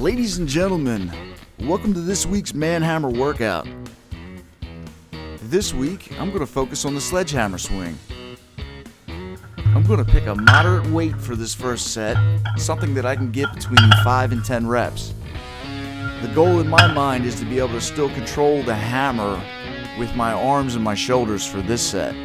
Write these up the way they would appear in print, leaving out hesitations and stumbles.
Ladies and gentlemen, welcome to this week's ManHammer workout. This week, I'm going to focus on the sledgehammer swing. I'm going to pick a moderate weight for this first set, something that I can get between 5 and 10 reps. The goal in my mind is to be able to still control the hammer with my arms and my shoulders for this set.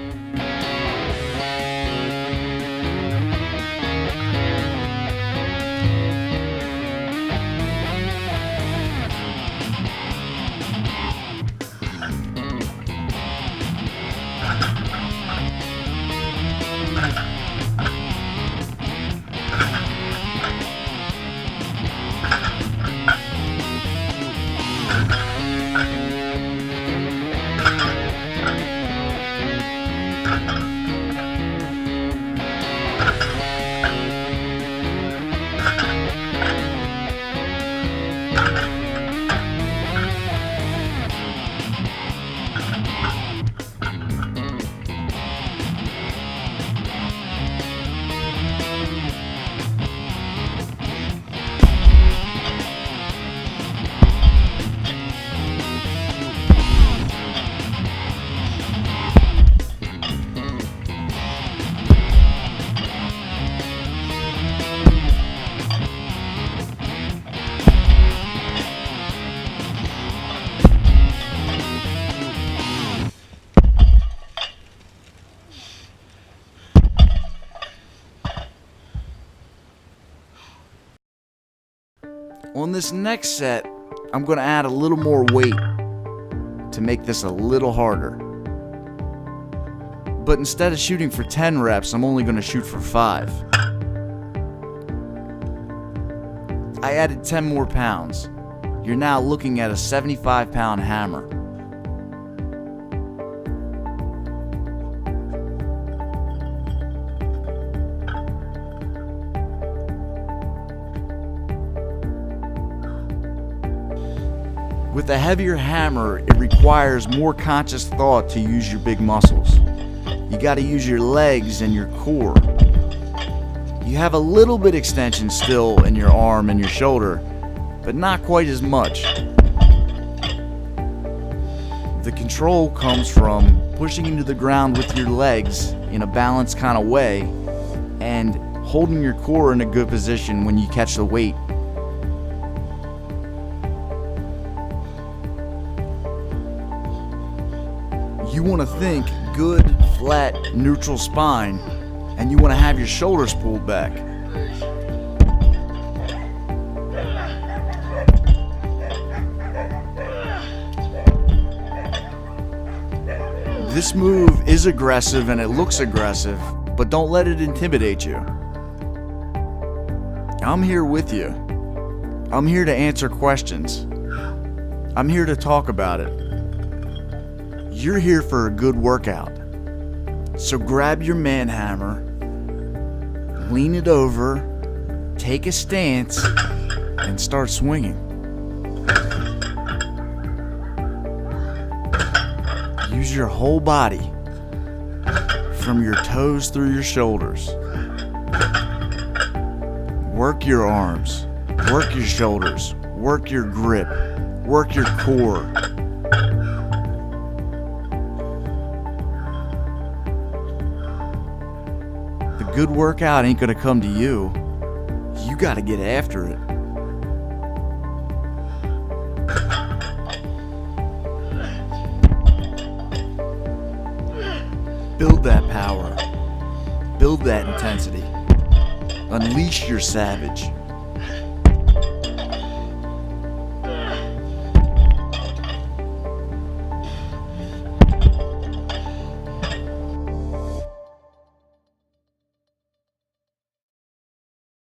On this next set, I'm going to add a little more weight to make this a little harder. But instead of shooting for 10 reps, I'm only going to shoot for 5. I added 10 more pounds. You're now looking at a 75-pound hammer. With a heavier hammer, it requires more conscious thought to use your big muscles. You got to use your legs and your core. You have a little bit extension still in your arm and your shoulder, but not quite as much. The control comes from pushing into the ground with your legs in a balanced kind of way and holding your core in a good position when you catch the weight. You want to think good, flat, neutral spine, and you want to have your shoulders pulled back. This move is aggressive and it looks aggressive, but don't let it intimidate you. I'm here with you. I'm here to answer questions. I'm here to talk about it. You're here for a good workout. So grab your ManHammer, lean it over, take a stance, and start swinging. Use your whole body, from your toes through your shoulders. Work your arms, work your shoulders, work your grip, work your core. Good workout ain't gonna come to you. You gotta get after it. Build that power. Build that intensity. Unleash your savage.